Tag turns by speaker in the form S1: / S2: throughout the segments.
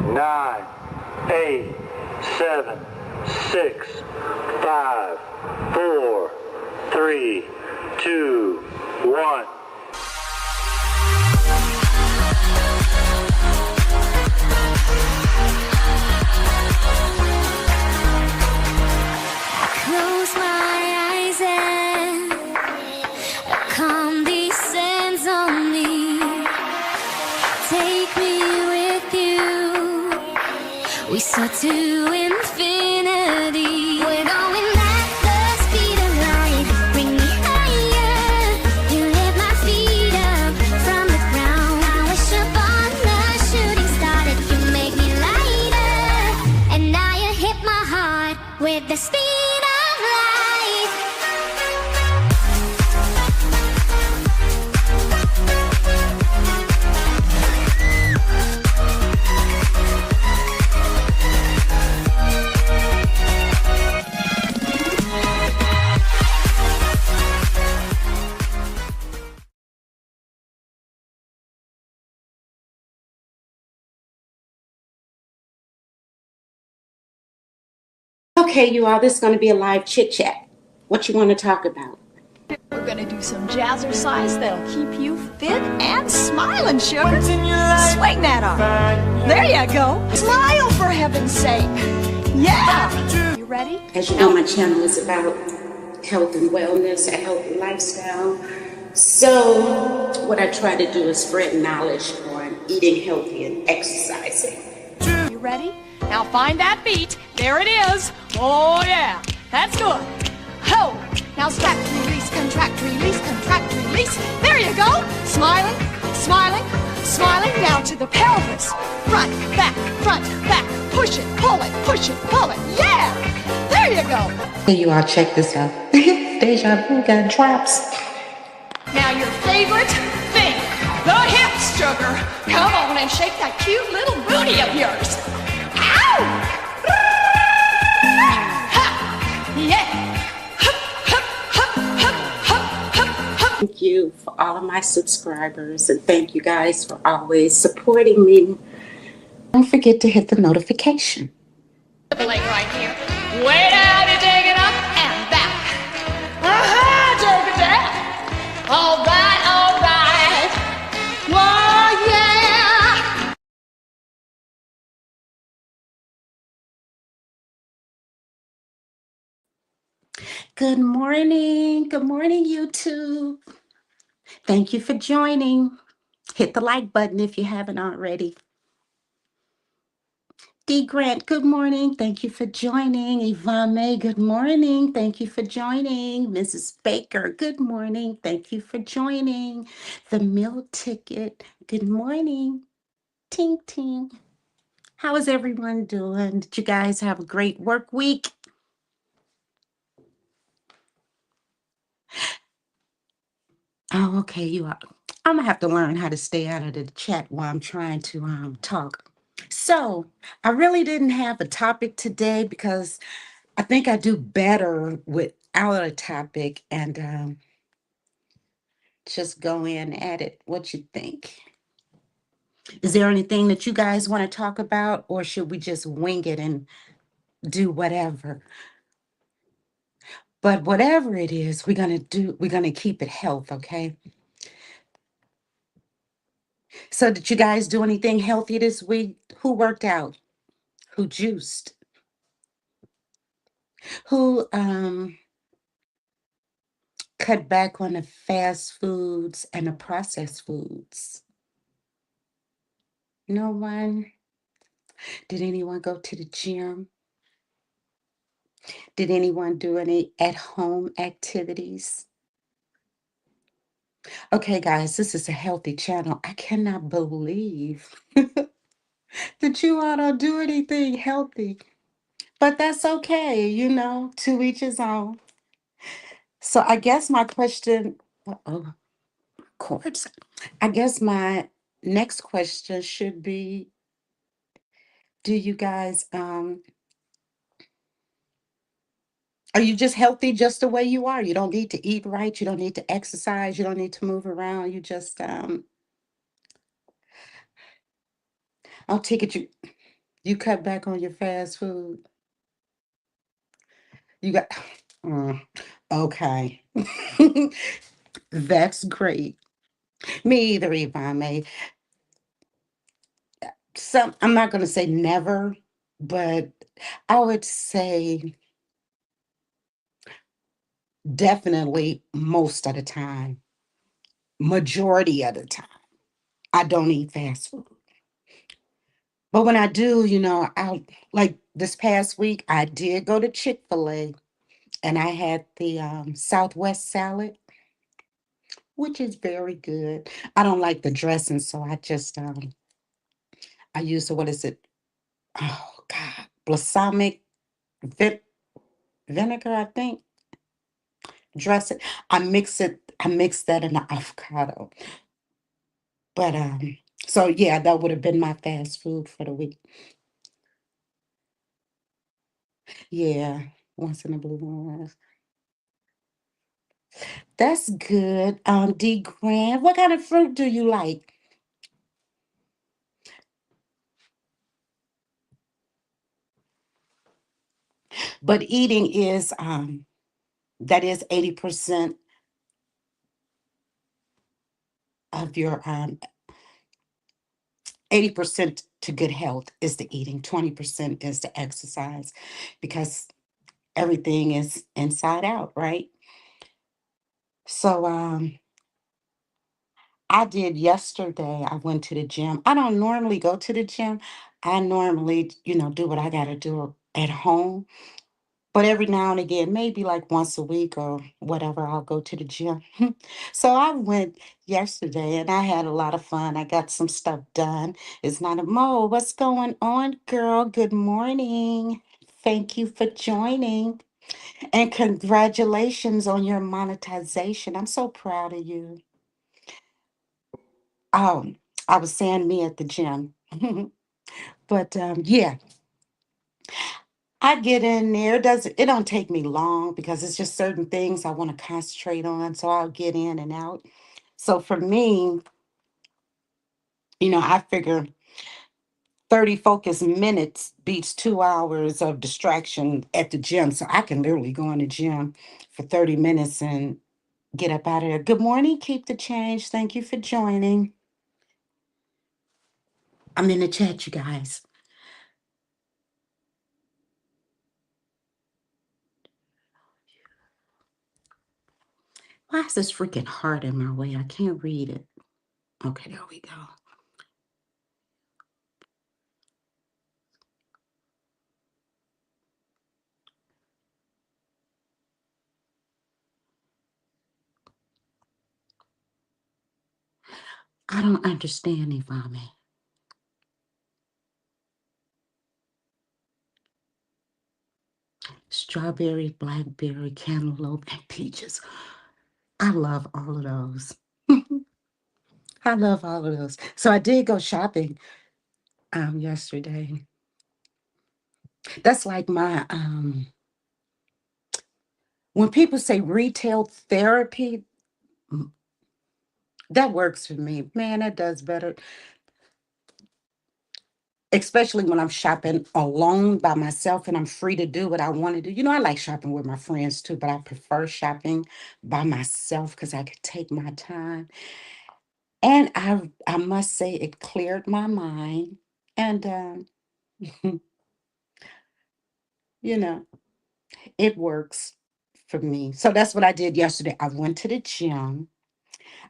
S1: 9, 8, 7, 6, 5, 4, 3, 2, 1.
S2: Close my eyes and a calm descends on me. Take me with you. We soar to infinity. We're going at the speed of light. Bring me higher. You lift my feet up from the ground. I wish upon the shooting star that you make me lighter. And now you hit my heart with the speed.
S3: Okay, you all, this is going to be a live chit chat. What you want to talk about?
S4: We're gonna do some jazzercise that'll keep you fit and smiling, sugar. Swing that arm. There you go. Smile, for heaven's sake. Yeah. You ready?
S3: As you know, my channel is about health and wellness, a healthy lifestyle. So what I try to do is spread knowledge on eating healthy and exercising.
S4: You ready? Now find that beat. There it is. Oh yeah, that's good. Ho! Now contract, release, contract, release, contract, release. There you go. Smiling, smiling, smiling. Now to the pelvis. Front, back, push it, pull it, push it, pull it. Yeah! There you go.
S3: Hey, you all, check this out. Deja vu got drops.
S4: Now your favorite thing, the hips, sugar. Come on and shake that cute little booty of yours. Ow! Ha! Yeah!
S3: Thank you for all of my subscribers, and thank you guys for always supporting me. Don't forget to hit the notification.
S4: Leg right here. Way down, you take it up and back. Take it down. All right, all right. Oh, yeah.
S3: Good morning, YouTube. Thank you for joining. Hit the like button if you haven't already. D. Grant, good morning. Thank you for joining. Yvonne May, good morning. Thank you for joining. Mrs. Baker, good morning. Thank you for joining. The Meal Ticket, good morning. Ting ting. How is everyone doing? Did you guys have a great work week? Oh, okay, you are. I'm gonna have to learn how to stay out of the chat while I'm trying to talk. So I really didn't have a topic today because I think I do better without a topic and just go in at it. What you think? Is there anything that you guys want to talk about, or should we just wing it and do whatever? But whatever it is, we're gonna keep it health, okay? So did you guys do anything healthy this week? Who worked out? Who juiced? Who cut back on the fast foods and the processed foods? No one? Did anyone go to the gym? Did anyone do any at-home activities? Okay, guys, this is a healthy channel. I cannot believe that you all don't do anything healthy. But that's okay, to each his own. So I guess my question, oh, course. I guess my next question should be, do you guys are you just healthy just the way you are? You don't need to eat right, you don't need to exercise, you don't need to move around. You just I'll take it You cut back on your fast food. You got mm, okay. That's great. Me either, Yvonne. May some I'm not gonna say never, but I would say definitely most of the time, majority of the time, I don't eat fast food. But when I do, I'll like this past week, I did go to Chick-fil-A and I had the Southwest salad, which is very good. I don't like the dressing, so I use the what is it? Oh God, balsamic vin- vinegar, I think. Dress it. I mix that in the avocado. But so yeah, that would have been my fast food for the week. Yeah, once in a blue moon. That's good. D Grant, what kind of fruit do you like? But eating is that is 80% of your 80% to good health is the eating, 20% is the exercise because everything is inside out, right? So I did yesterday. I went to the gym. I don't normally go to the gym. I normally, do what I got to do at home. But every now and again, maybe like once a week or whatever, I'll go to the gym. So I went yesterday and I had a lot of fun. I got some stuff done. It's not a Mo. What's going on, girl? Good morning. Thank you for joining. And congratulations on your monetization. I'm so proud of you. Um, I was saying me at the gym. But yeah, I get in there. It don't take me long because it's just certain things I want to concentrate on. So I'll get in and out. So for me, I figure 30 focused minutes beats 2 hours of distraction at the gym. So I can literally go in the gym for 30 minutes and get up out of there. Good morning, keep the change. Thank you for joining. I'm in the chat, you guys. Why is this freaking heart in my way? I can't read it. Okay, there we go. I don't understand, Ivame. Strawberry, blackberry, cantaloupe, and peaches. I love all of those. I love all of those. So I did go shopping yesterday. That's like my when people say retail therapy, mm, that works for me. Man, that does better. Especially when I'm shopping alone by myself and I'm free to do what I want to do. I like shopping with my friends too, but I prefer shopping by myself because I could take my time. And I must say it cleared my mind. And you know, it works for me. So that's what I did yesterday. I went to the gym.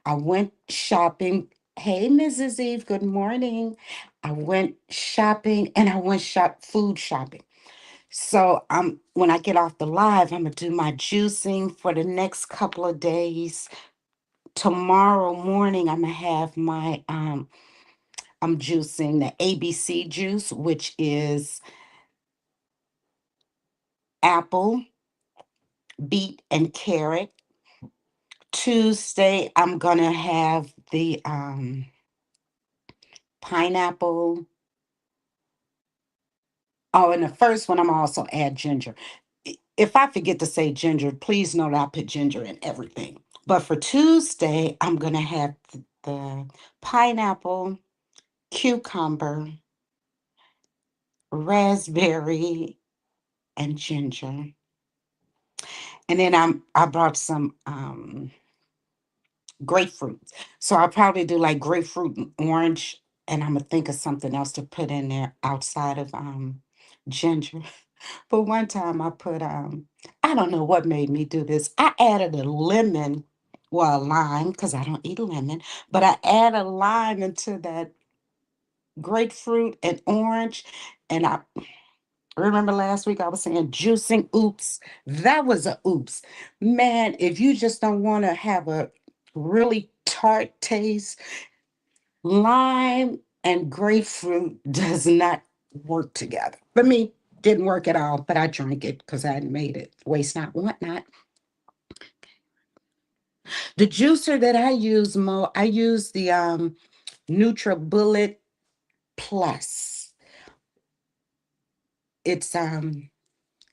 S3: I went shopping. Hey, Mrs. Eve, good morning. I went shopping and I went food shopping. So when I get off the live, I'm gonna do my juicing for the next couple of days. Tomorrow morning, I'm gonna have my I'm juicing the ABC juice, which is apple, beet, and carrot. Tuesday, I'm gonna have the pineapple. Oh, and the first one, I'm also add ginger. If I forget to say ginger, please know that I put ginger in everything. But for Tuesday, I'm gonna have the pineapple, cucumber, raspberry, and ginger. And then I brought some grapefruit. So I'll probably do like grapefruit and orange, and I'm gonna think of something else to put in there outside of ginger. But one time I put I don't know what made me do this. I added a lemon, well, a lime, because I don't eat a lemon, but I add a lime into that grapefruit and orange. And I remember last week I was saying juicing. Oops. That was a oops. Man, if you just don't want to have a really tart taste, lime and grapefruit does not work together. For me, didn't work at all, but I drank it because I had made it. Waste not, want not. The juicer that I use, Mo, I use the NutriBullet Plus. It's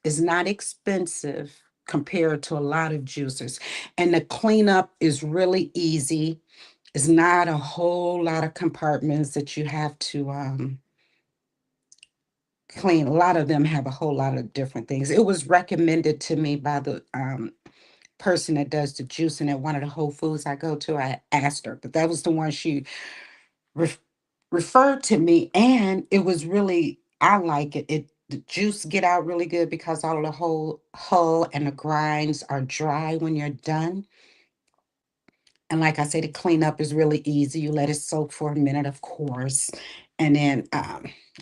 S3: is not expensive compared to a lot of juicers. And the cleanup is really easy. It's not a whole lot of compartments that you have to clean. A lot of them have a whole lot of different things. It was recommended to me by the person that does the juicing at one of the Whole Foods I go to. I asked her, but that was the one she ref- referred to me, and it was really, I like it. The juice get out really good because all of the whole hull and the grinds are dry when you're done. And like I said, the cleanup is really easy. You let it soak for a minute, of course, and then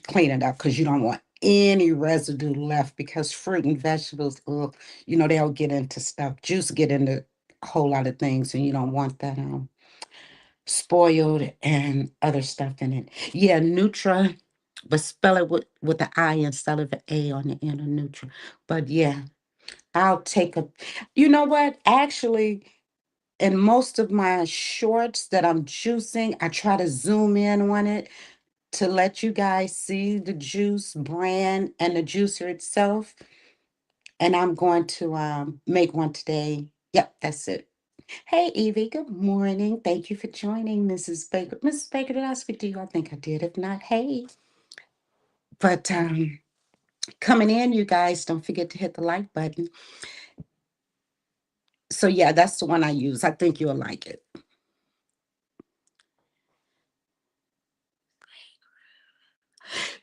S3: clean it up because you don't want any residue left because fruit and vegetables, ugh, they'll get into stuff. Juice get into a whole lot of things, and you don't want that spoiled and other stuff in it. Yeah, Nutra, but spell it with the I instead of the A on the end of Nutra. But yeah, I'll take a, you know what? Actually, in most of my shorts that I'm juicing, I try to zoom in on it to let you guys see the juice brand and the juicer itself. And I'm going to make one today. Yep, that's it. Hey, Evie, good morning. Thank you for joining, Mrs. Baker. Mrs. Baker, did I speak to you? I think I did. If not, hey. But coming in, you guys, don't forget to hit the like button. So, yeah, that's the one I use. I think you'll like it.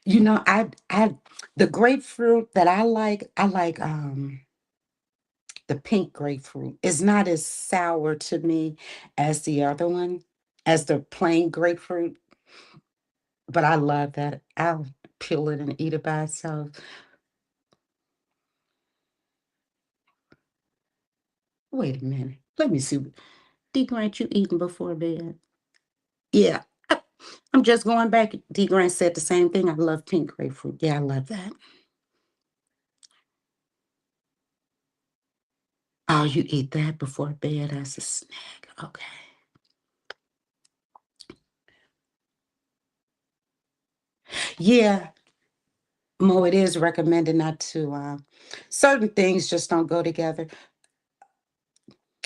S3: The grapefruit that I like the pink grapefruit. It's not as sour to me as the other one, as the plain grapefruit, but I love that. I'll peel it and eat it by itself. Wait a minute. Let me see. D Grant, you eating before bed? Yeah. I'm just going back. D Grant said the same thing. I love pink grapefruit. Yeah, I love that. Oh, you eat that before bed as a snack. Okay. Yeah, Mo, it is recommended not to. Certain things just don't go together.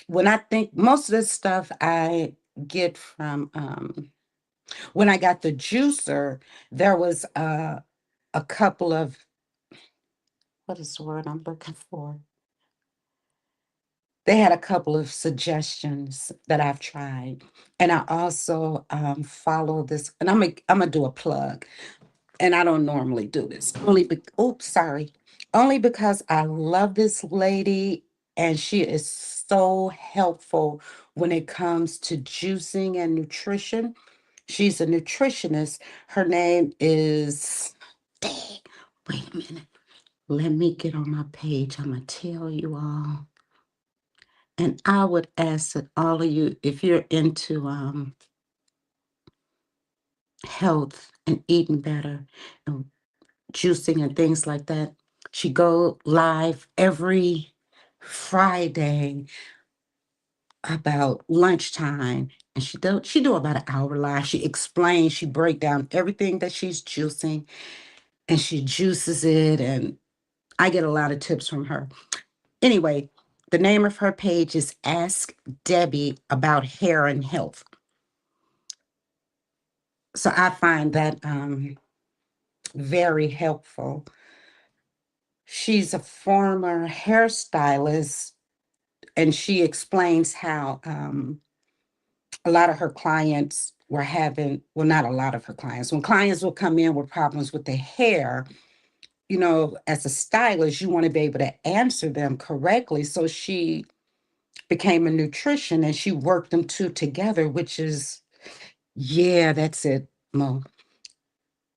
S3: When I think most of this stuff I get from when I got the juicer, there was a couple of, what is the word I'm looking for? They had a couple of suggestions that I've tried. And I also follow this, and I'm gonna do a plug. And I don't normally do this. Oops, sorry. Only because I love this lady and she is so helpful when it comes to juicing and nutrition. She's a nutritionist. Her name is, dang, wait a minute. Let me get on my page. I'm going to tell you all. And I would ask that all of you, if you're into health and eating better and juicing and things like that, she go live every Friday about lunchtime, and she do about an hour live. She explains, she break down everything that she's juicing, and she juices it, and I get a lot of tips from her. Anyway, the name of her page is Ask Debbie About Hair and Health. So I find that very helpful. She's a former hairstylist, and she explains how a lot of her clients were having, well, not a lot of her clients, when clients will come in with problems with their hair, as a stylist, you want to be able to answer them correctly. So she became a nutrition and she worked them two together, which is, yeah, that's it, Mo,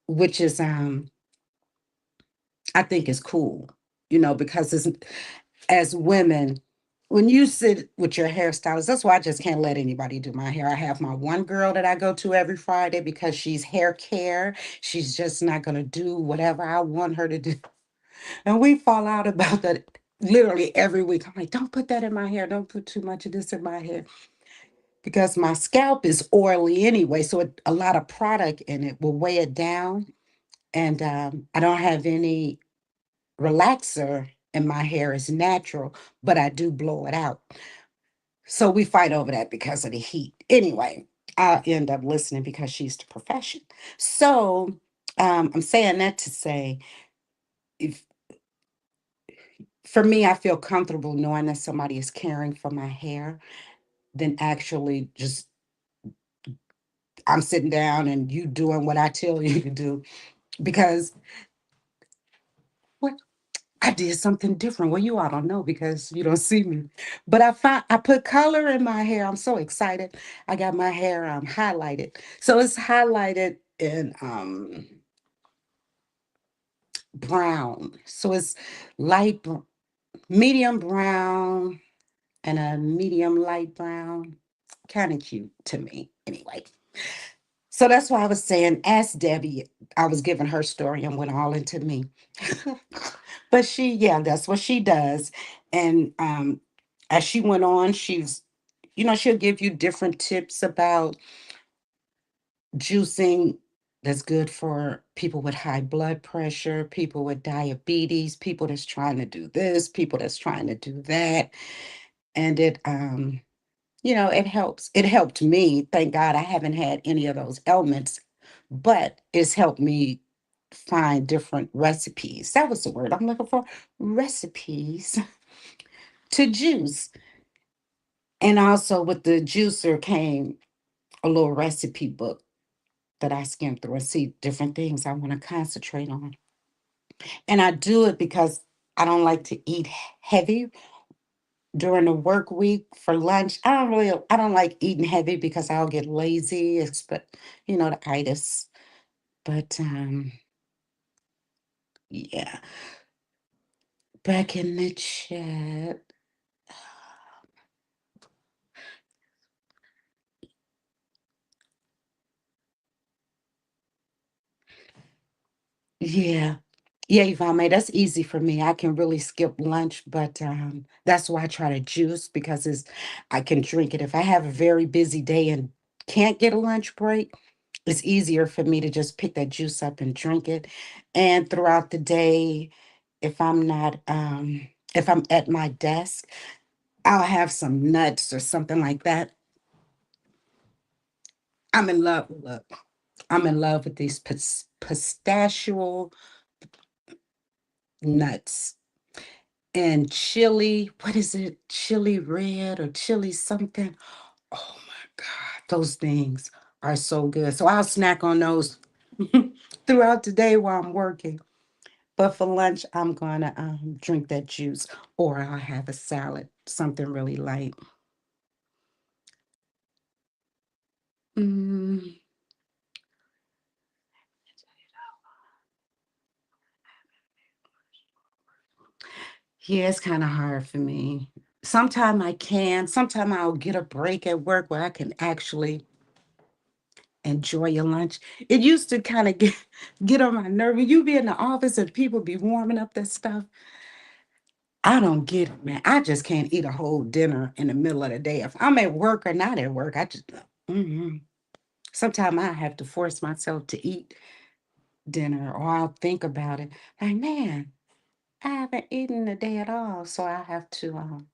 S3: which is, I think is cool, because as women, when you sit with your hairstylist, that's why I just can't let anybody do my hair. I have my one girl that I go to every Friday because she's hair care. She's just not going to do whatever I want her to do. And we fall out about that literally every week. I'm like, don't put that in my hair. Don't put too much of this in my hair. Because my scalp is oily anyway. So a lot of product in it will weigh it down. And I don't have any relaxer in my hair. It's natural, but I do blow it out. So we fight over that because of the heat. Anyway, I end up listening because she's the profession. So I'm saying that to say, if for me, I feel comfortable knowing that somebody is caring for my hair than actually just I'm sitting down and you doing what I tell you to do because what I did something different. Well, you all don't know because you don't see me. But I put color in my hair. I'm so excited. I got my hair highlighted. So it's highlighted in brown. So it's medium brown and a medium light brown. Kind of cute to me anyway. So that's why I was saying, ask Debbie. I was giving her story and went all into me. But yeah, that's what she does. And as she went on, she'll give you different tips about juicing that's good for people with high blood pressure, people with diabetes, people that's trying to do this, people that's trying to do that. And it helps. It helped me. Thank God I haven't had any of those ailments, but it's helped me find different recipes. That was the word I'm looking for. Recipes to juice. And also with the juicer came a little recipe book that I skimmed through and see different things I want to concentrate on. And I do it because I don't like to eat heavy during the work week for lunch. I don't like eating heavy because I'll get lazy, expect, the itis. But yeah, back in the chat. Yeah. Yeah, Ivame, that's easy for me. I can really skip lunch, but that's why I try to juice because I can drink it. If I have a very busy day and can't get a lunch break, it's easier for me to just pick that juice up and drink it. And throughout the day, if I'm not if I'm at my desk, I'll have some nuts or something like that. I'm in love. Look, I'm in love with these pistachio nuts and chili. What is it? Chili red or chili something? Oh my God, those things are so good. So I'll snack on those throughout the day while I'm working. But for lunch, I'm gonna drink that juice, or I'll have a salad, something really light. Mm, yeah, it's kind of hard for me. Sometimes I can. Sometimes I'll get a break at work where I can actually enjoy your lunch. It used to kind of get on my nerve. When you be in the office and people be warming up that stuff, I don't get it, man. I just can't eat a whole dinner in the middle of the day. If I'm at work or not at work, I just, sometimes I have to force myself to eat dinner or I'll think about it. Like, man, I haven't eaten a day at all. So I have to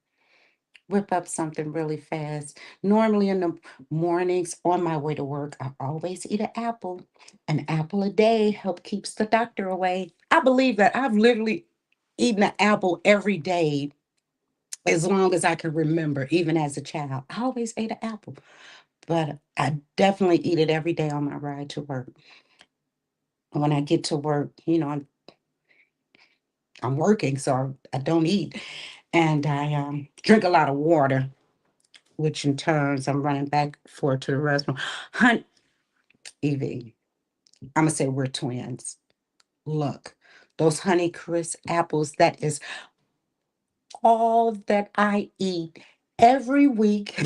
S3: whip up something really fast. Normally in the mornings on my way to work, I always eat an apple. An apple a day help keeps the doctor away. I believe that I've literally eaten an apple every day as long as I can remember, even as a child. I always ate an apple, but I definitely eat it every day on my ride to work. When I get to work, I'm working, so I don't eat, and I drink a lot of water, which in turns I'm running back forth to the restroom. Hunt Evie, I'm gonna say we're twins. Look, those Honey Crisp apples. That is all that I eat every week.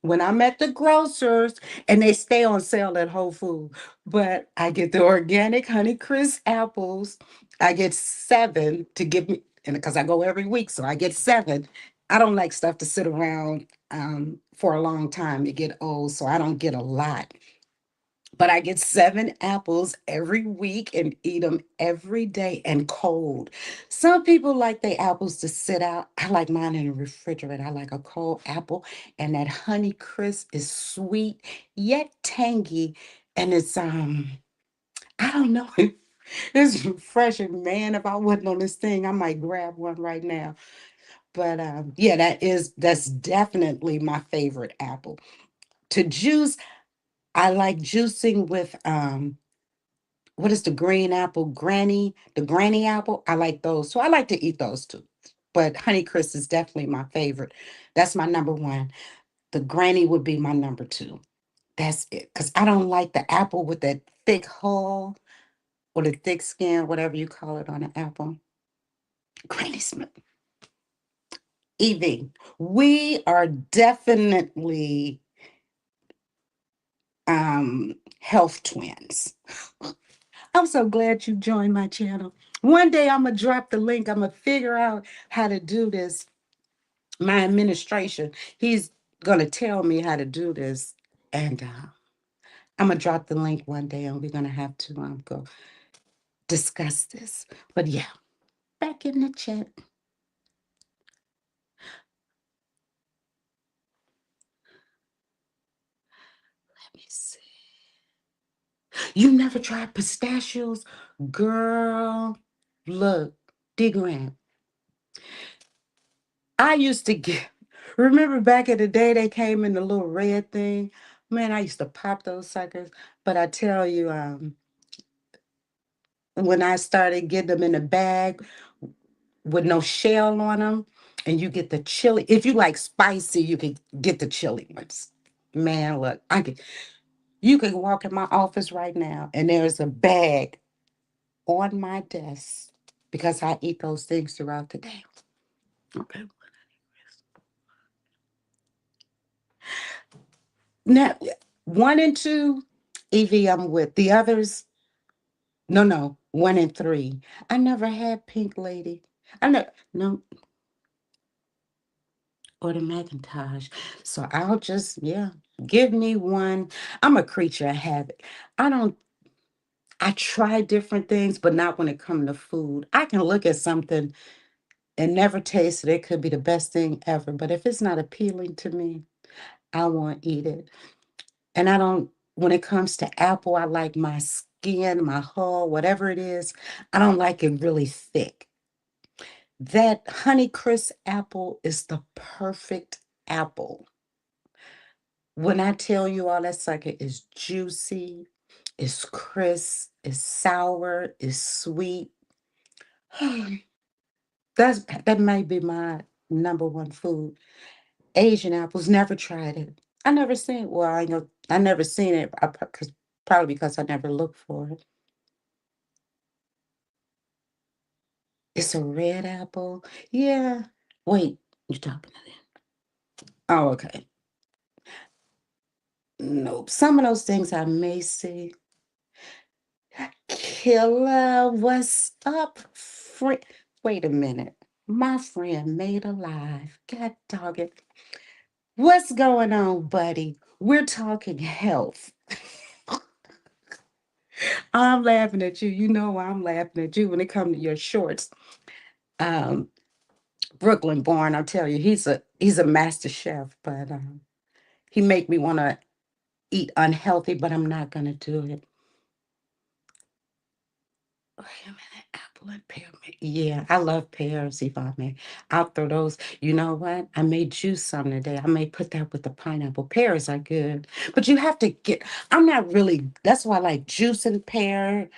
S3: When I'm at the grocers and they stay on sale at Whole Foods. But I get the organic Honey Crisp apples. I get seven to give me, and because I go every week, so I get seven. I don't like stuff to sit around for a long time. It get old, so I don't get a lot. But I get seven apples every week and eat them every day and cold. Some people like their apples to sit out. I like mine in the refrigerator. I like a cold apple, and that Honey Crisp is sweet yet tangy, and it's I don't know. It's refreshing, man. If I wasn't on this thing, I might grab one right now. But yeah, that's definitely my favorite apple. To juice, I like juicing with what is the green apple? The granny apple. I like those. So I like to eat those too. But Honeycrisp is definitely my favorite. That's my number one. The granny would be my number two. That's it. Because I don't like the apple with that thick hull or the thick skin, whatever you call it on an apple. Granny Smith. Evie, we are definitely health twins. I'm so glad you joined my channel. One day I'm gonna drop the link. I'm gonna figure out how to do this. My administration, he's gonna tell me how to do this, and I'm gonna drop the link one day, and we're gonna have to go discuss this. But yeah, back in the chat. Let me see. You never tried pistachios, girl? Look, D Grant. I used to get. Remember back in the day, they came in the little red thing. Man, I used to pop those suckers. But I tell you, when I started getting them in a bag with no shell on them, and you get the chili. If you like spicy, you can get the chili ones. Man, look, you can walk in my office right now, and there's a bag on my desk because I eat those things throughout the day. Okay. Now, one and two, Evie, I'm with. The others, no, one and three. I never had Pink Lady. I know, no, or the Macintosh. So I'll just, yeah, give me one. I'm a creature of habit. I don't, I try different things, but not when it comes to food. I can look at something and never taste it. It could be the best thing ever. But if it's not appealing to me, I won't eat it. And I don't, when it comes to apple, I like my skin, my hull, whatever it is. I don't like it really thick. That Honeycrisp apple is the perfect apple. When I tell you all that sucker is juicy, it's crisp, it's sour, it's sweet. That might be my number one food. Asian apples, never tried it. I never seen. Well, I know I never seen it. Probably because I never looked for it. It's a red apple. Yeah. Wait, you talking to them? Oh, okay. Nope. Some of those things I may see. Killer, what's up, friend? Wait a minute. My friend made alive. God dog it. What's going on, buddy? We're talking health. I'm laughing at you. You know I'm laughing at you when it comes to your shorts. Um, Brooklyn born. I'll tell you, he's a master chef, but he make me want to eat unhealthy, but I'm not gonna do it. Wait a minute, apple and pear. Yeah, I love pears, if I may. I'll throw those. You know what? I may juice some today. I may put that with the pineapple. Pears are good, but you have to get. I'm not really. That's why I like juicing pear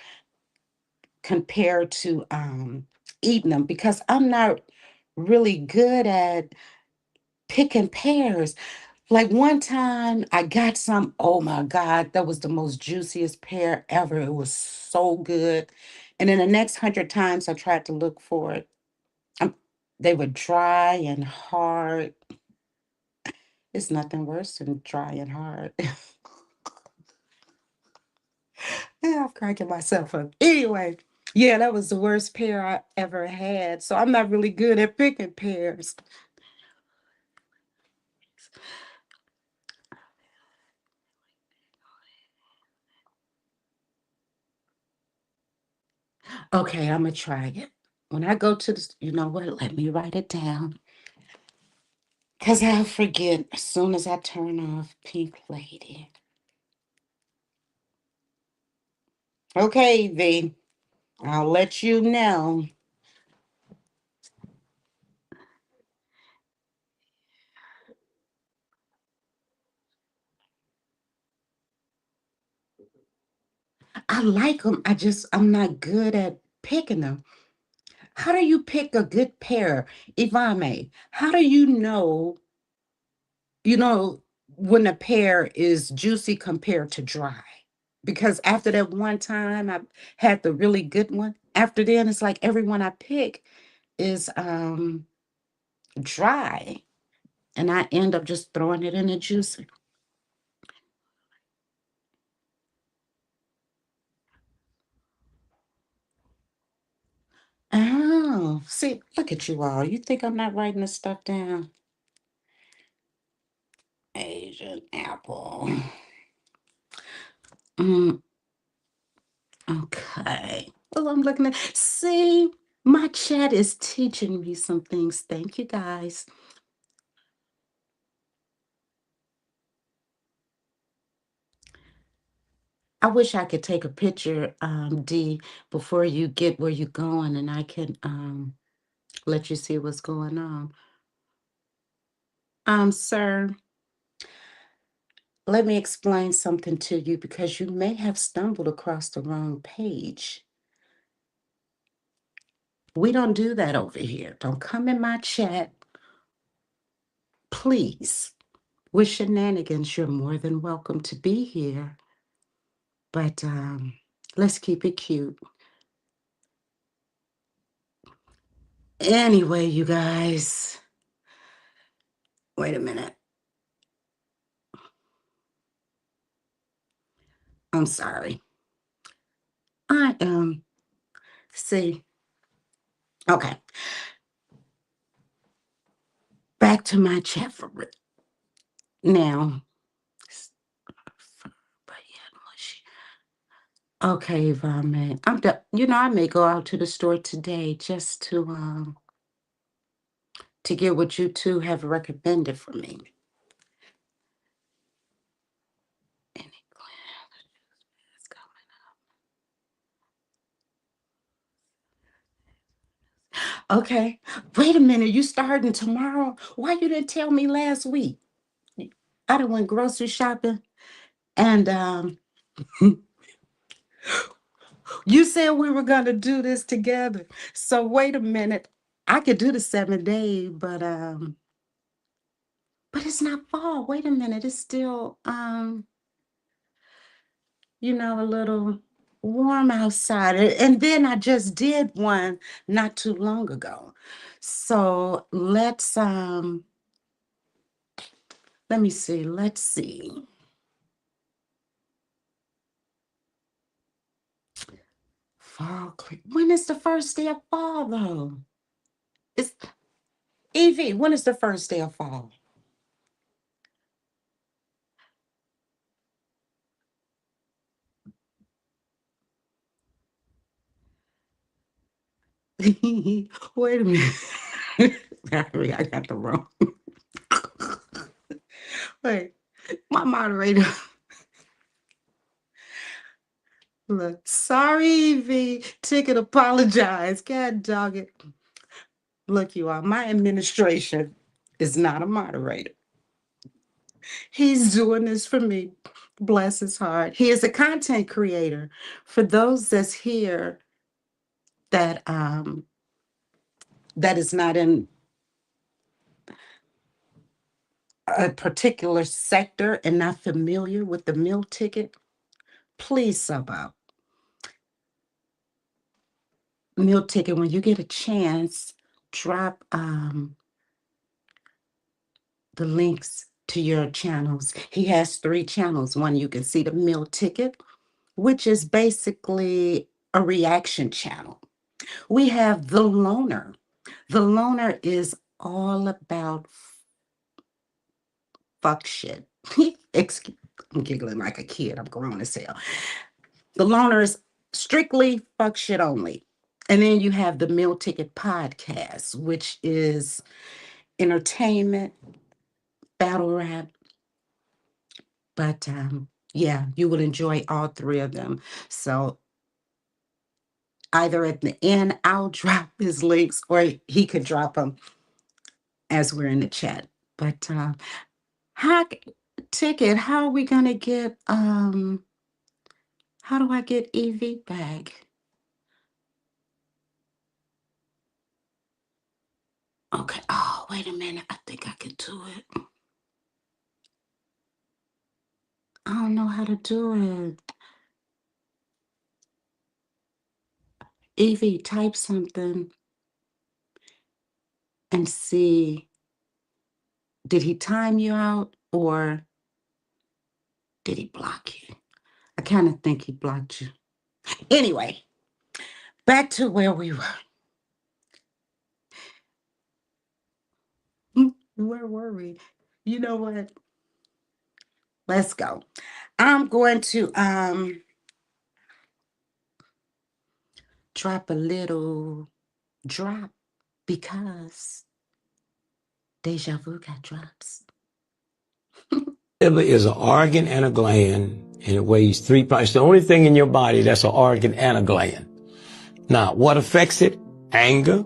S3: compared to eating them because I'm not really good at picking pears. Like one time I got some, oh my God, that was the most juiciest pear ever. It was so good. And then the next 100 times I tried to look for it, um, they were dry and hard. It's nothing worse than dry and hard. Yeah, I'm cracking myself up. Anyway, yeah, that was the worst pear I ever had. So I'm not really good at picking pears. Okay, I'm gonna try it. When I go to the, you know what? Let me write it down. Because I'll forget as soon as I turn off Pink Lady. Okay, V. I'll let you know. I like them. I'm not good at picking them. How do you pick a good pair, Ivame? How do you know, when a pear is juicy compared to dry? Because after that one time I had the really good one, after then it's like everyone I pick is dry. And I end up just throwing it in the juicer. Oh, see, look at you all. You think I'm not writing this stuff down? Asian apple. Mm, okay. Well, I'm looking at, see, my chat is teaching me some things. Thank you guys. I wish I could take a picture, D, before you get where you're going and I can let you see what's going on. Sir, let me explain something to you because you may have stumbled across the wrong page. We don't do that over here. Don't come in my chat, please. With shenanigans, you're more than welcome to be here, but let's keep it cute. Anyway, you guys, wait a minute. I'm sorry. I see. Okay, back to my chat for now. But yeah, mushy. Okay, Vomit. I'm done. You know, I may go out to the store today just to get what you two have recommended for me. Any class coming? Okay. Wait a minute. You starting tomorrow? Why you didn't tell me last week? I done went grocery shopping and you said we were gonna do this together. So wait a minute. I could do the 7 day, but it's not fall. Wait a minute. It's still a little warm outside. And then I just did one not too long ago. So let me see. Let's see. When is the first day of fall though? It's Evie, when is the first day of fall? Wait a minute. I got the wrong. Wait, my moderator. Look, sorry, V. Ticket apologize. God dog it. Look, you all, my administration is not a moderator. He's doing this for me. Bless his heart. He is a content creator. For those that's here that is not in a particular sector and not familiar with the meal ticket, please sub out. Meal ticket, when you get a chance, drop the links to your channels. He has 3 channels. One, you can see the meal ticket, which is basically a reaction channel. We have the loner. The loner is all about fuck shit. Excuse, I'm giggling like a kid. I'm grown as hell. The loner is strictly fuck shit only. And then you have the meal ticket podcast, which is entertainment, battle rap. But yeah, you will enjoy all 3 of them. So either at the end, I'll drop his links or he could drop them as we're in the chat. But how ticket, how are we gonna get how do I get EV back? Okay. Oh, wait a minute. I think I can do it. I don't know how to do it. Evie, type something and see, did he time you out or did he block you? I kind of think he blocked you. Anyway, back to where we were. Where were we? You know what? Let's go. I'm going to drop a little drop because Deja Vu got drops.
S5: Liver is an organ and a gland, and it weighs 3 pounds. It's the only thing in your body that's an organ and a gland. Now, what affects it? Anger,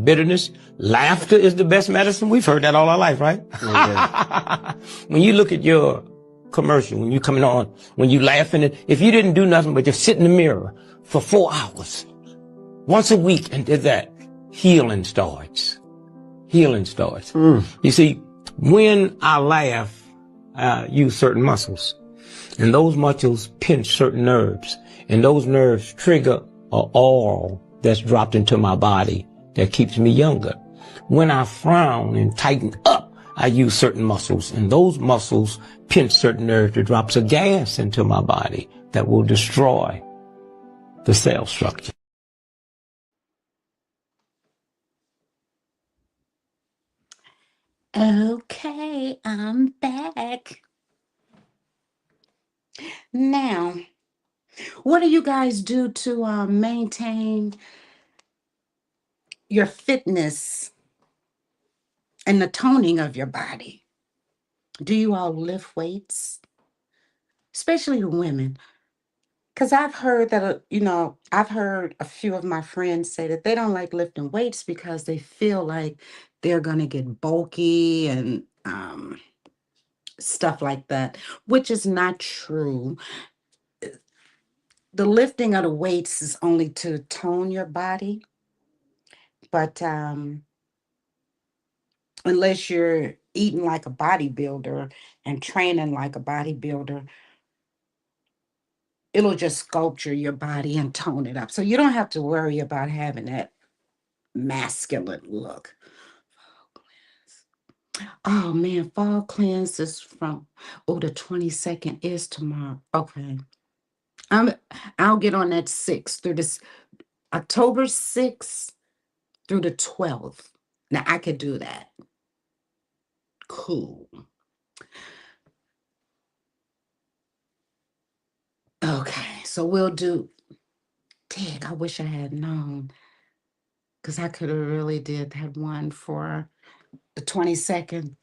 S5: bitterness, laughter is the best medicine. We've heard that all our life, right? When you look at your commercial, when you coming on, when you laughing, if you didn't do nothing but just sit in the mirror for 4 hours, once a week and did that, healing starts. Healing starts. You see, when I laugh, I use certain muscles, and those muscles pinch certain nerves, and those nerves trigger an oil that's dropped into my body that keeps me younger. When I frown and tighten up, I use certain muscles, and those muscles pinch certain nerves that drops a gas into my body that will destroy the cell structure.
S3: Okay, I'm back. Now, what do you guys do to maintain your fitness and the toning of your body? Do you all lift weights? Especially the women. Because I've heard that, I've heard a few of my friends say that they don't like lifting weights because they feel like they're going to get bulky and stuff like that, which is not true. The lifting of the weights is only to tone your body, but unless you're eating like a bodybuilder and training like a bodybuilder, it'll just sculpture your body and tone it up. So you don't have to worry about having that masculine look. Oh man, fall cleanse is from, the 22nd is tomorrow. Okay. I'll get on that 6th through this October 6th through the 12th. Now I could do that. Cool. Okay, so we'll do, I wish I had known. because I could have really did that one for the 22nd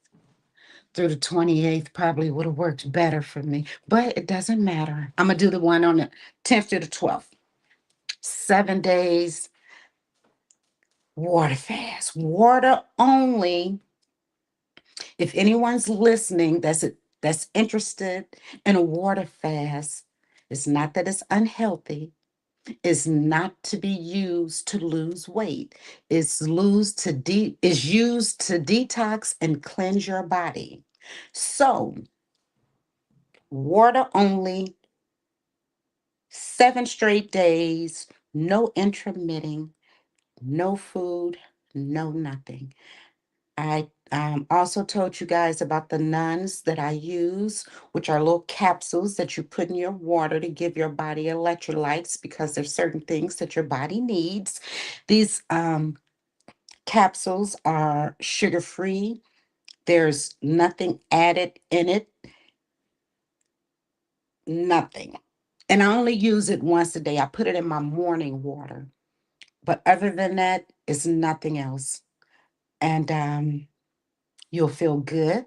S3: through the 28th. Probably would have worked better for me, but it doesn't matter. I'm going to do the one on the 10th to the 12th. 7 days water fast, water only. If anyone's listening that's interested in a water fast, it's not that it's unhealthy. It's not to be used to lose weight. It's used to detox and cleanse your body. So, water only, 7 straight days, no intermitting, no food, no nothing. I also told you guys about the nuns that I use, which are little capsules that you put in your water to give your body electrolytes because there's certain things that your body needs. These capsules are sugar free. There's nothing added in it, nothing. And I only use it once a day. I put it in my morning water. But other than that, it's nothing else. And you'll feel good.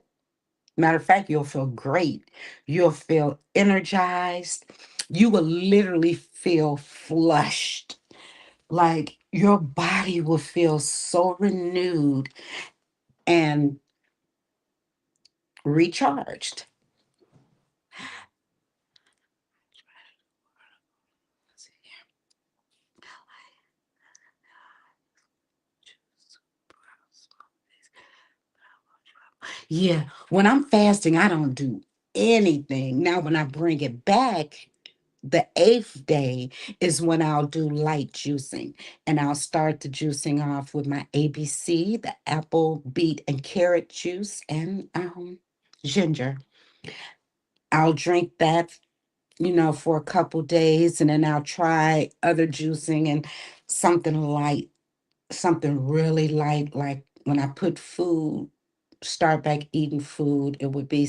S3: Matter of fact, you'll feel great. You'll feel energized. You will literally feel flushed. Like your body will feel so renewed and recharged. Yeah, when I'm fasting, I don't do anything. Now, when I bring it back, the 8th day is when I'll do light juicing. And I'll start the juicing off with my ABC, the apple, beet, and carrot juice, and ginger. I'll drink that, for a couple days, and then I'll try other juicing and something light, something really light, like when I put food, start back eating food, it would be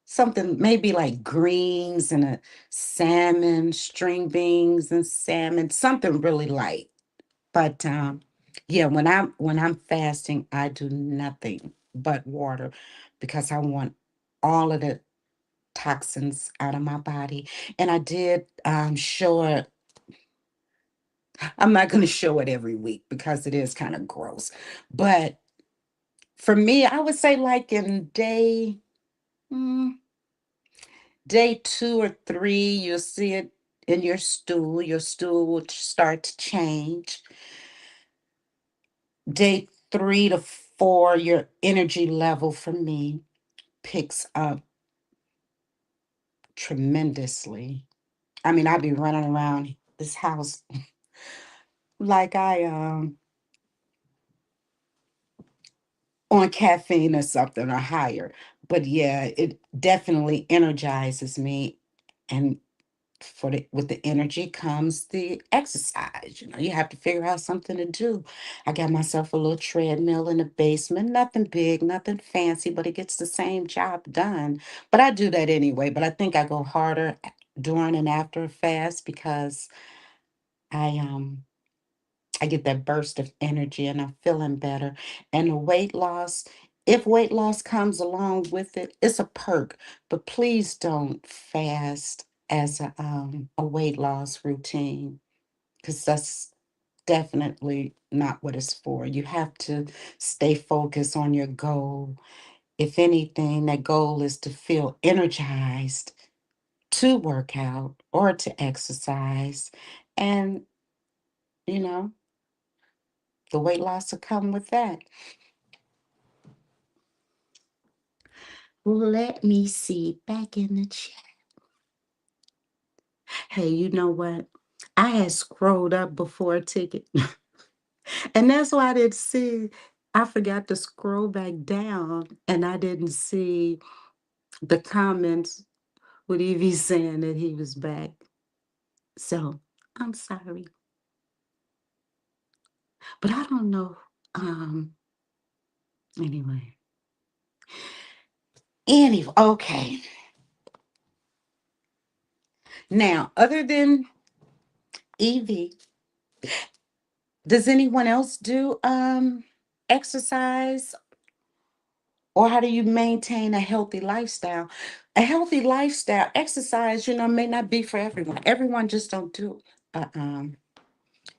S3: something maybe like greens and a salmon, string beans and salmon, something really light. But yeah, when I'm fasting, I do nothing but water because I want all of the toxins out of my body. And I did show it. I'm not going to show it every week because it is kind of gross. But for me, I would say like in mm, day 2 or 3, you'll see it in your stool. Your stool will start to change. Day 3 to 4, your energy level for me picks up tremendously. I mean, I'd be running around this house like I on caffeine or something or higher. But yeah, it definitely energizes me. And with the energy comes the exercise. You have to figure out something to do. I got myself a little treadmill in the basement, nothing big, nothing fancy, but it gets the same job done. But I do that anyway. But I think I go harder during and after a fast because I I get that burst of energy and I'm feeling better. And the weight loss, if weight loss comes along with it, it's a perk. But please don't fast as a weight loss routine because that's definitely not what it's for. You have to stay focused on your goal. If anything, that goal is to feel energized to work out or to exercise. And, you know, the weight loss will come with that. Let me see back in the chat. Hey, you know what? I had scrolled up before a ticket, and that's why I didn't see. I forgot to scroll back down, and I didn't see the comments with Evie saying that he was back. So I'm sorry, but I don't know. Um. Anyway. Anyway. Okay. Now, other than Evie, Does anyone else do exercise, or how do you maintain a healthy lifestyle? A healthy lifestyle, exercise, may not be for everyone. Everyone just don't do.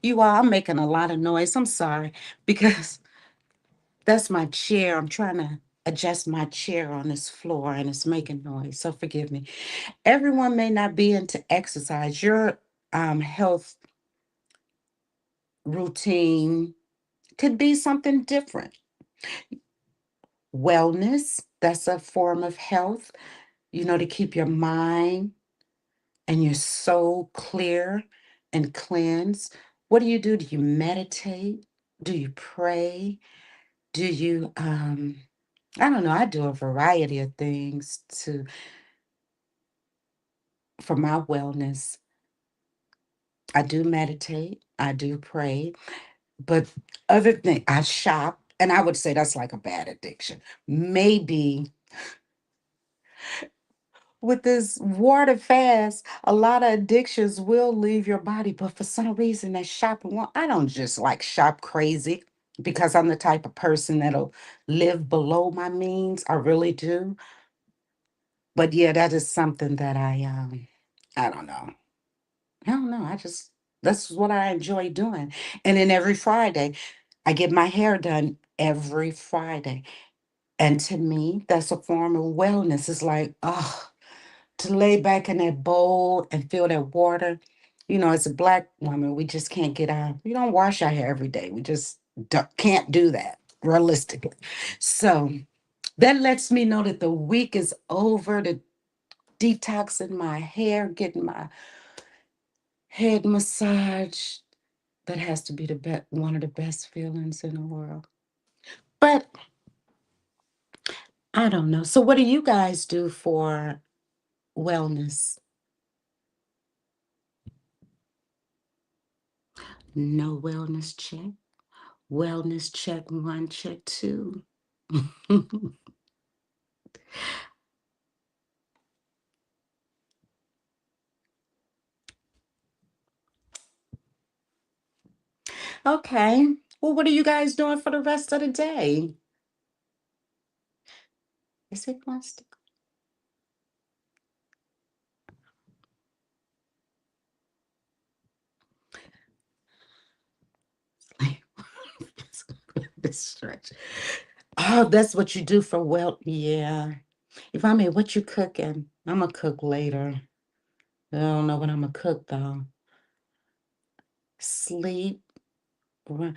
S3: You all, I'm making a lot of noise. I'm sorry because that's my chair. I'm trying to adjust my chair on this floor and it's making noise. So forgive me. Everyone may not be into exercise. Your health routine could be something different. Wellness, that's a form of health, to keep your mind and your soul clear and cleansed. What do? Do you meditate? Do you pray? Do you I don't know, I do a variety of things to for my wellness. I do meditate, I do pray, but other than I shop, and I would say that's like a bad addiction. Maybe with this water fast, a lot of addictions will leave your body, but for some reason that shopping one, I don't just like shop crazy because I'm the type of person that'll live below my means. I really do. But yeah, that is something that I don't know. I don't know. I just That's what I enjoy doing. And then every Friday, I get my hair done every Friday. And to me, that's a form of wellness. It's like, oh, to lay back in that bowl and feel that water. As a black woman, we just can't we don't wash our hair every day. We just can't do that realistically. So that lets me know that the week is over, the detoxing my hair, getting my head massage. That has to be one of the best feelings in the world. But I don't know. So what do you guys do for wellness? No wellness check. Wellness check one, check two. Okay. Well, what are you guys doing for the rest of the day? Is it plastic? This stretch. Oh, that's what you do for yeah. If I mean, what you cooking? I'm gonna cook later. I don't know what I'm gonna cook though. Sleep. Run.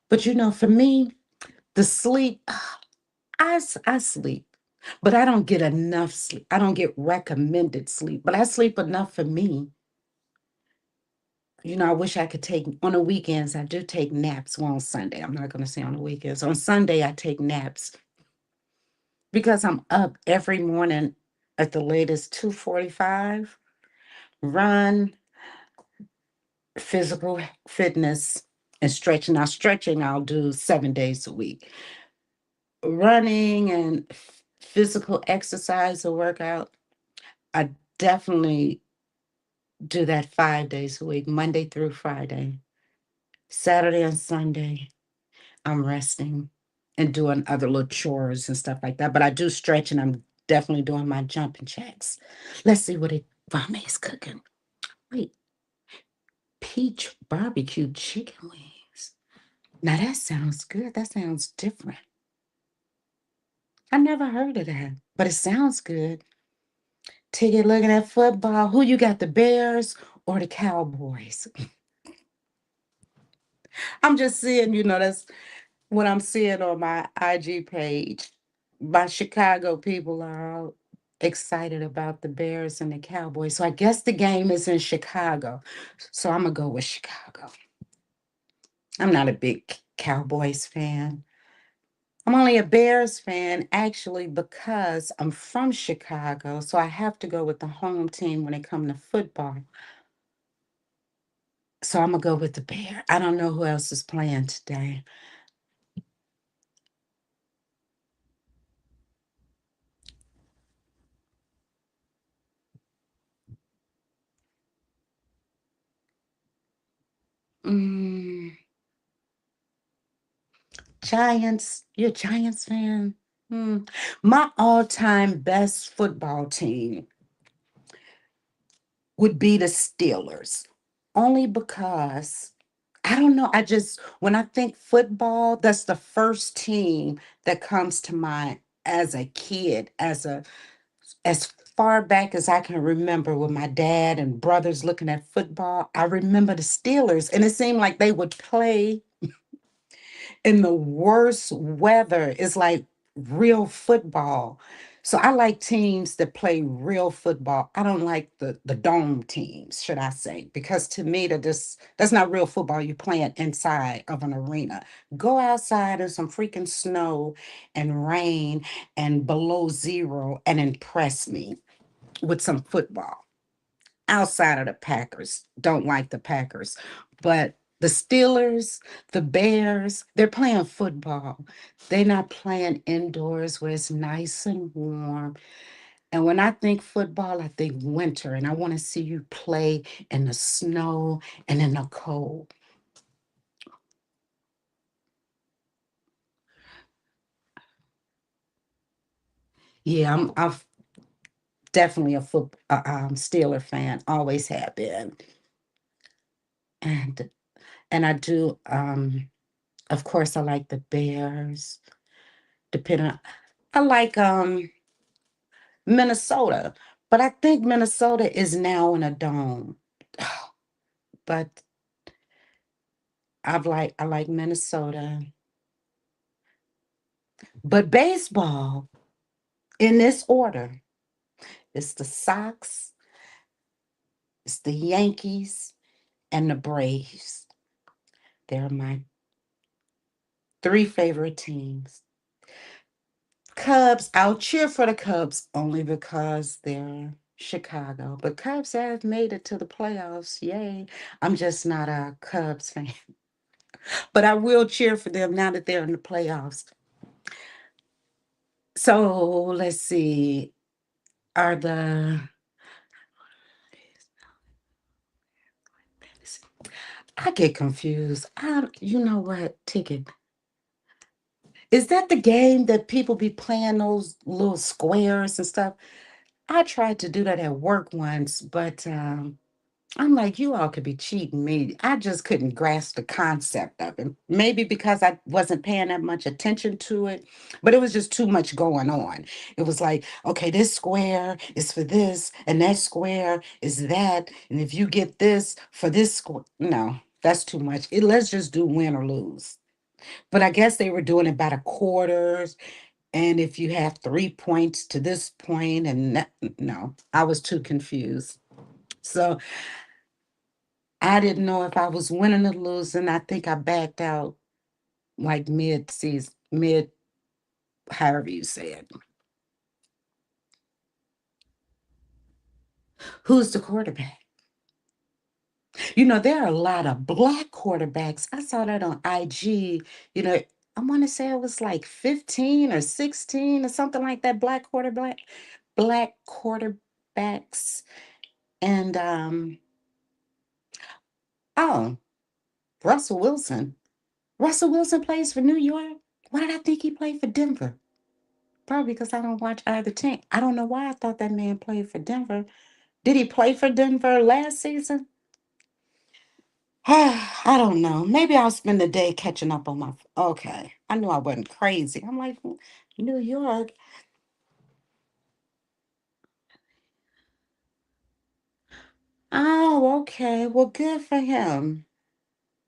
S3: But for me, the sleep, I sleep, but I don't get enough sleep. I don't get recommended sleep, but I sleep enough for me. I wish I could take on the weekends. I do take naps. Well, on Sunday, I'm not going to say on the weekends. On Sunday, I take naps because I'm up every morning at the latest 2:45. Run, physical fitness, and stretching. Now, stretching I'll do 7 days a week. Running and physical exercise or workout, I definitely do that 5 days a week, Monday through Friday. Saturday and Sunday, I'm resting and doing other little chores and stuff like that. But I do stretch and I'm definitely doing my jumping jacks. Let's see what Vame is cooking. Wait, peach barbecue chicken wings. Now that sounds good. That sounds different. I never heard of that, but it sounds good. Ticket looking at football. Who you got, the Bears or the Cowboys? I'm just seeing, that's what I'm seeing on my IG page. My Chicago people are all excited about the Bears and the Cowboys. So I guess the game is in Chicago. So I'm going to go with Chicago. I'm not a big Cowboys fan. I'm only a Bears fan actually because I'm from Chicago. So I have to go with the home team when it comes to football. So I'm going to go with the Bear. I don't know who else is playing today. Mm, Giants. You're a Giants fan? Hmm. My all-time best football team would be the Steelers, only because I don't know. I just, when I think football, that's the first team that comes to mind as a kid, as far back as I can remember with my dad and brothers looking at football. I remember the Steelers, and it seemed like they would play in the worst weather. It's like real football. So I like teams that play real football. I don't like the dome teams, should I say, because to me that's not real football. You playing inside of an arena. Go outside in some freaking snow and rain and below zero and impress me with some football. Outside of the Packers, don't like the Packers, but the Steelers, the Bears, they're playing football. They're not playing indoors where it's nice and warm. And when I think football, I think winter, and I want to see you play in the snow and in the cold. Yeah, I'm definitely a Steeler fan. Always have been, and I do. Of course, I like the Bears. Depending, I like Minnesota, but I think Minnesota is now in a dome. But I like Minnesota. But baseball in this order, it's the Sox, it's the Yankees, and the Braves. They're my three favorite teams. Cubs, I'll cheer for the Cubs only because they're Chicago. But Cubs have made it to the playoffs. Yay. I'm just not a Cubs fan. But I will cheer for them now that they're in the playoffs. So let's see. Are the I get confused. You know what? Ticket. Is that the game that people be playing those little squares and stuff? I tried to do that at work once, but I'm like, you all could be cheating me. I just couldn't grasp the concept of it. Maybe because I wasn't paying that much attention to it, but it was just too much going on. It was like, okay, this square is for this, and that square is that. And if you get this for this square, no, that's too much. Let's just do win or lose. But I guess they were doing it by the quarters. And if you have 3 points to this point, and no, I was too confused. So I didn't know if I was winning or losing. I think I backed out like mid season, however you say it. Who's the quarterback? You know, there are a lot of black quarterbacks. I saw that on IG. You know, I want to say it was like 15 or 16 or something like that. Black quarterbacks. And oh, Russell Wilson. Russell Wilson plays for New York. Why did I think he played for Denver? Probably because I don't watch either team. I don't know why I thought that man played for Denver. Did he play for Denver last season? I don't know. Maybe I'll spend the day catching up on my. Okay. I knew I wasn't crazy. I'm like, New York. Oh, okay. Well, good for him.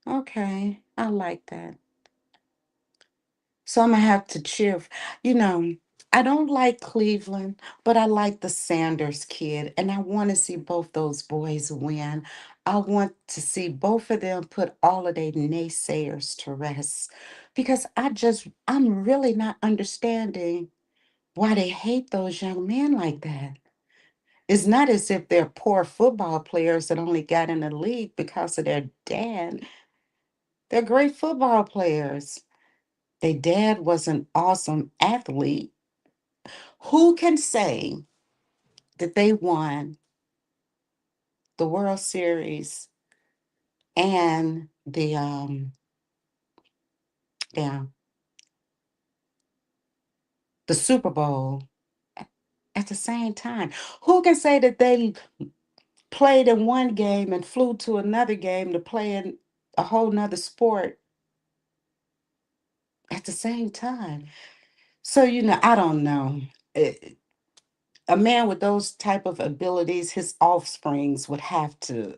S3: Okay. I like that. So I'm gonna have to cheer. You know, I don't like Cleveland, but I like the Sanders kid, and I want to see both those boys win. I want to see both of them put all of their naysayers to rest because I'm really not understanding why they hate those young men like that. It's not as if they're poor football players that only got in the league because of their dad. They're great football players. Their dad was an awesome athlete. Who can say that they won the World Series and yeah, the Super Bowl at the same time. Who can say that they played in one game and flew to another game to play in a whole nother sport at the same time? So, I don't know. Eh, a man with those type of abilities, his offsprings would have to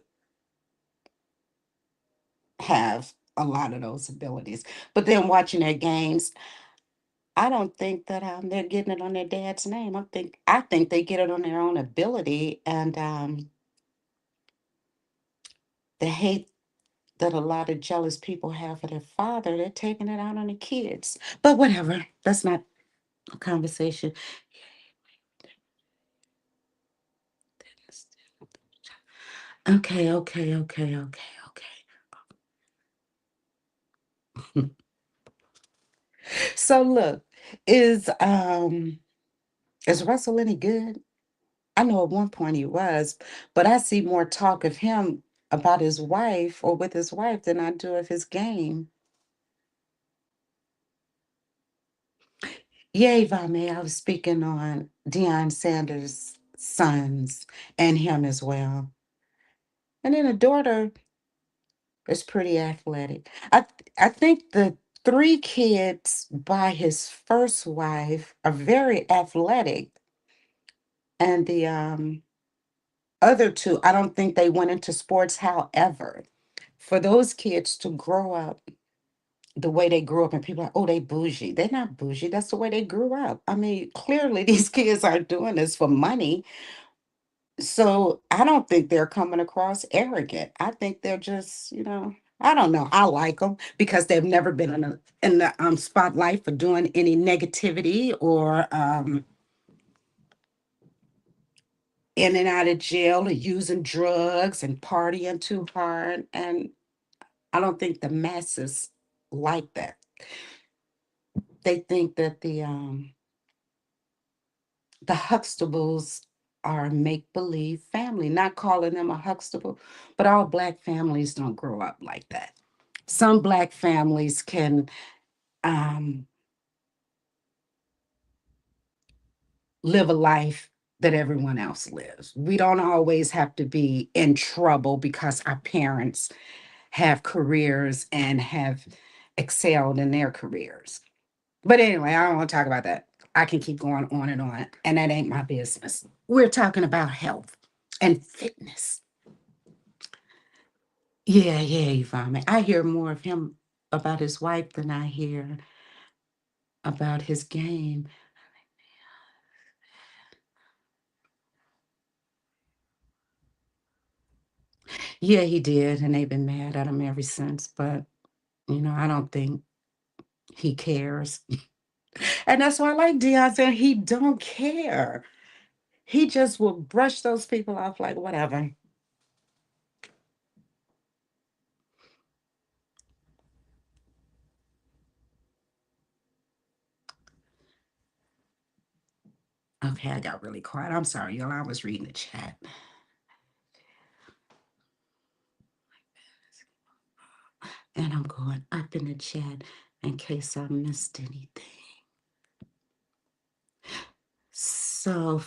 S3: have a lot of those abilities. But then watching their games, I don't think that they're getting it on their dad's name. I think they get it on their own ability, and the hate that a lot of jealous people have for their father, they're taking it out on the kids. But whatever, that's not a conversation. Okay, okay, okay, okay, okay. So look, is um is Russell any good? I know at one point he was, but I see more talk of him about his wife or with his wife than I do of his game. Yay, Vame, I was speaking on Deion Sanders' sons and him as well. And then a daughter is pretty athletic. I think the three kids by his first wife are very athletic. And the other two, I don't think they went into sports. However, for those kids to grow up the way they grew up, and people are, oh, they bougie. They're not bougie. That's the way they grew up. I mean, clearly these kids aren't doing this for money. So I don't think they're coming across arrogant. I think they're just, I don't know. I like them because they've never been in the spotlight for doing any negativity or in and out of jail or using drugs and partying too hard. And I don't think the masses like that. They think that the Huxtables are a make believe family, not calling them a Huxtable, but all Black families don't grow up like that. Some Black families can um, live a life that everyone else lives. We don't always have to be in trouble because our parents have careers and have excelled in their careers. But anyway, I don't want to talk about that. I can keep going on, and that ain't my business. We're talking about health and fitness. Yeah, yeah, Yvonne. I hear more of him about his wife than I hear about his game. Yeah, he did, and they've been mad at him ever since. But I don't think he cares, and that's why I like Deion saying he don't care. He just will brush those people off like whatever. Okay, I got really quiet. I'm sorry, y'all. I was reading the chat. And I'm going up in the chat in case I missed anything. So,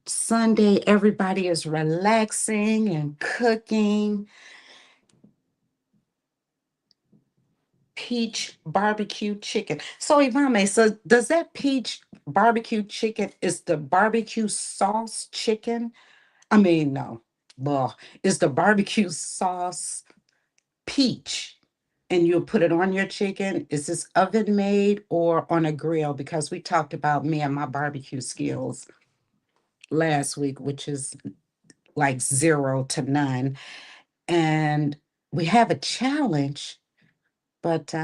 S3: Sunday, everybody is relaxing and cooking. Peach barbecue chicken. So, Ivame, so does that peach barbecue chicken is the barbecue sauce chicken? I mean, no. Well, is the barbecue sauce peach? And you'll put it on your chicken. Is this oven made or on a grill? Because we talked about me and my barbecue skills last week, which is like 0 to none. And we have a challenge, but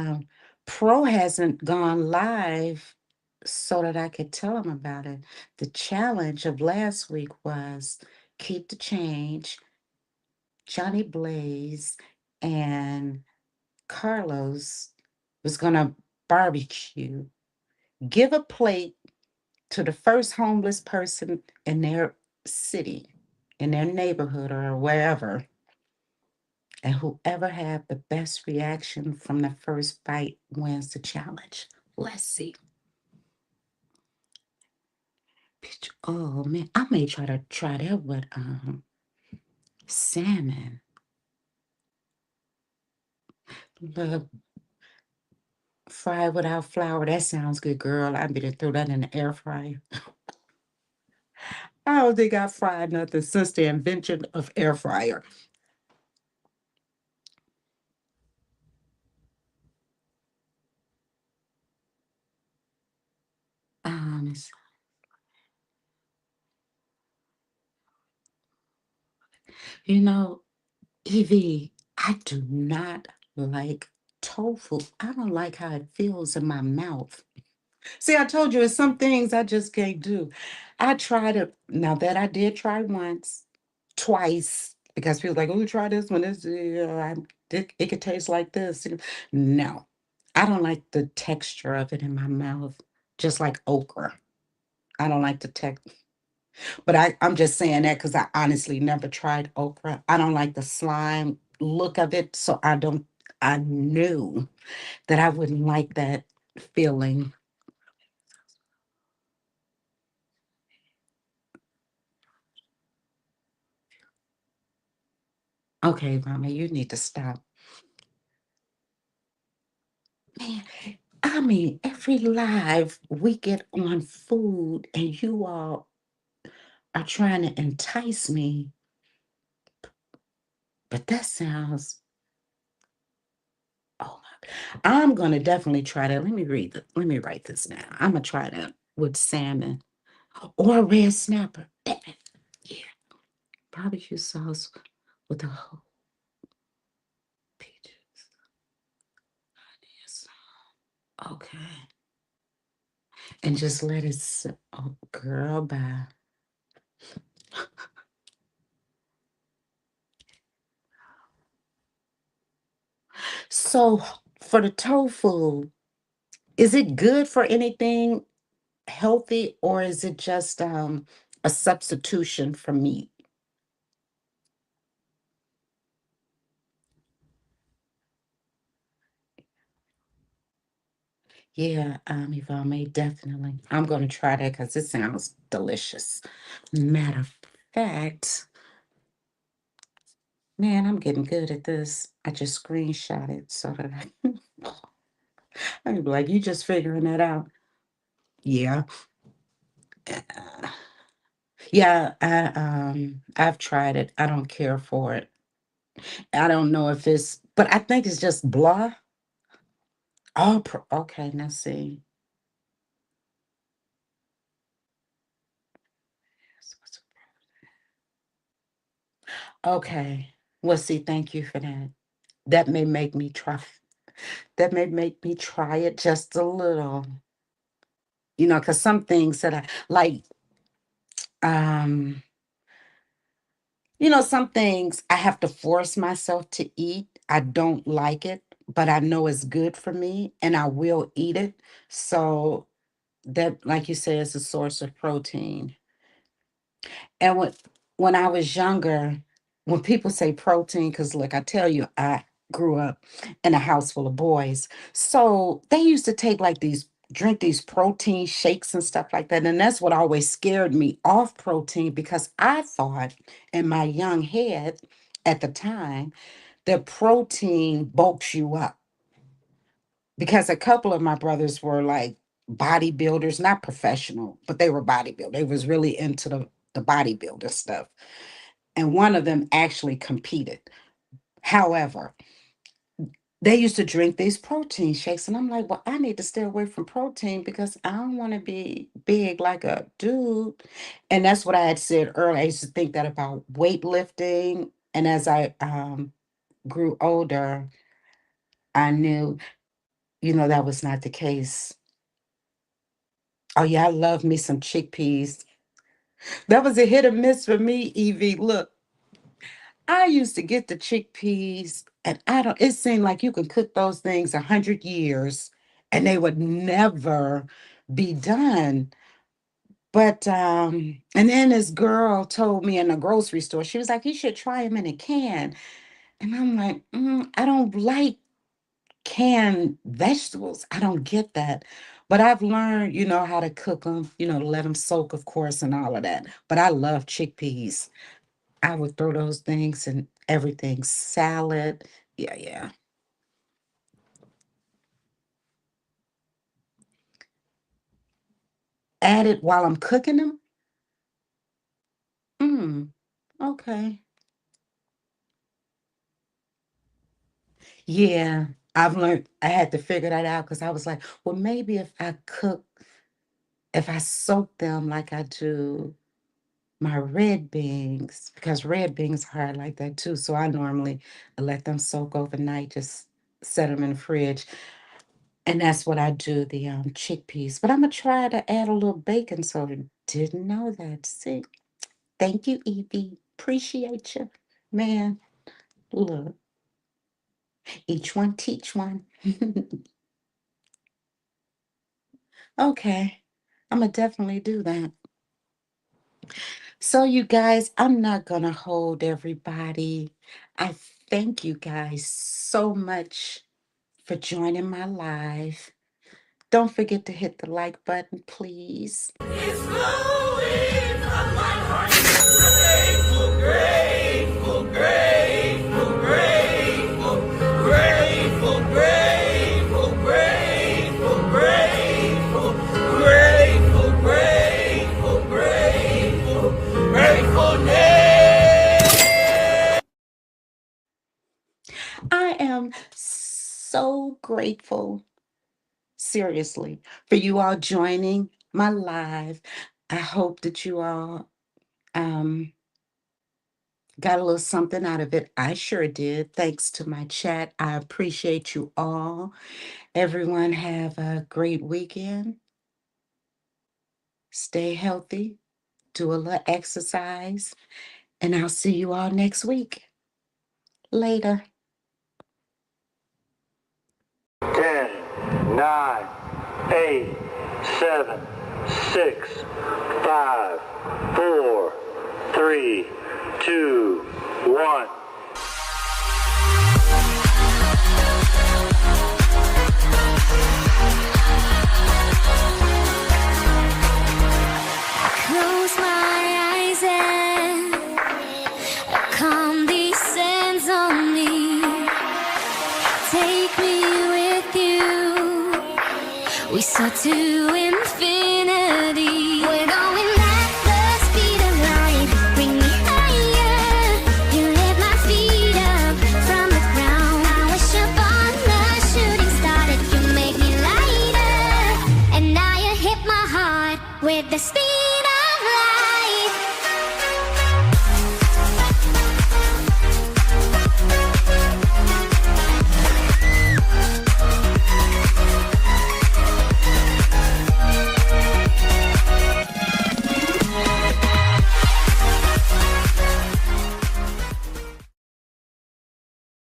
S3: Pro hasn't gone live so that I could tell him about it. The challenge of last week was keep the change. Johnny Blaze and Carlos was going to barbecue, give a plate to the first homeless person in their city, in their neighborhood, or wherever. And whoever had the best reaction from the first bite wins the challenge. Let's see. Oh man, I may try that with salmon. Look, fried without flour. That sounds good, girl. I better throw that in the air fryer. I don't think I fried nothing since the invention of air fryer. It's- you know, Evie, I do not like tofu. I don't like how it feels in my mouth. See, I told you, it's some things I just can't do. I tried it. Now that I did try once, twice, because people like, oh, try this one. This, it could taste like this. No, I don't like the texture of it in my mouth, just like okra. I don't like the text. But I'm just saying that because I honestly never tried okra. I don't like the slime look of it. So I knew that I wouldn't like that feeling. Okay, Mama, you need to stop. Man, I mean, every live we get on food and you all are trying to entice me, but that sounds, oh my, I'm gonna definitely try that. Let me write this down. I'm gonna try that with salmon or red snapper. Damn it. Yeah, barbecue sauce with the whole peaches. Yes. Okay. And just let it sit. Oh, girl, bye. So for the tofu, is it good for anything healthy or is it just a substitution for meat? Yeah, Ivame, definitely. I'm going to try that because it sounds delicious. Matter of fact, man, I'm getting good at this. I just screenshot it so that I can be like, you just figuring that out. Yeah. Uh, yeah, I've tried it. I don't care for it. I don't know if it's, but I think it's just blah. Oh, okay, now see. Okay. Well, see, thank you for that. That may make me try. That may make me try it just a little. Because some things that I like, um, some things I have to force myself to eat. I don't like it, but I know it's good for me and I will eat it. So that, like you say, is a source of protein. And when I was younger, when people say protein, because look, I tell you, I grew up in a house full of boys. So they used to take like drink these protein shakes and stuff like that. And that's what always scared me off protein because I thought in my young head at the time that protein bulks you up. Because a couple of my brothers were like bodybuilders, not professional, but they were bodybuilders. They was really into the bodybuilder stuff and one of them actually competed. However, they used to drink these protein shakes, and I'm like, well, I need to stay away from protein because I don't want to be big like a dude. And that's what I had said earlier. I used to think that about weightlifting, and as I grew older, I knew, that was not the case. Oh yeah, I love me some chickpeas. That was a hit or miss for me, Evie. Look, I used to get the chickpeas, and it seemed like you could cook those things 100 years and they would never be done. But, and then this girl told me in the grocery store, she was like, you should try them in a can. And I'm like, I don't like canned vegetables. I don't get that. But I've learned, how to cook them, to let them soak, of course, and all of that. But I love chickpeas. I would throw those things in everything, salad. Yeah, yeah. Add it while I'm cooking them. Mm, okay. Yeah, I've learned I had to figure that out because I was like, well, maybe if I soak them like I do my red beans, because red beans are hard like that too. So I normally let them soak overnight, just set them in the fridge. And that's what I do, the chickpeas. But I'm gonna try to add a little baking soda. Didn't know that. See, thank you, Evie. Appreciate you, man. Look, each one teach one. Okay, I'm gonna definitely do that. So, you guys, I'm not gonna hold everybody. I thank you guys so much for joining my live. Don't forget to hit the like button, please.
S2: It's flowing from my heart. Grateful, grateful, grateful, grateful, grateful, grateful, grateful, grateful, grateful, grateful, grateful, gratefulness.
S3: I am so grateful, seriously, for you all joining my live. I hope that you all um, got a little something out of it. I sure did. Thanks to my chat. I appreciate you all. Everyone have a great weekend. Stay healthy. Do a little exercise. And I'll see you all next week. Later.
S1: 10, 9, 8, 7, 6, 5, 4, 3, 2, 1.
S2: Close my eyes and calm descends on me. Take me with you. We soar to infinity.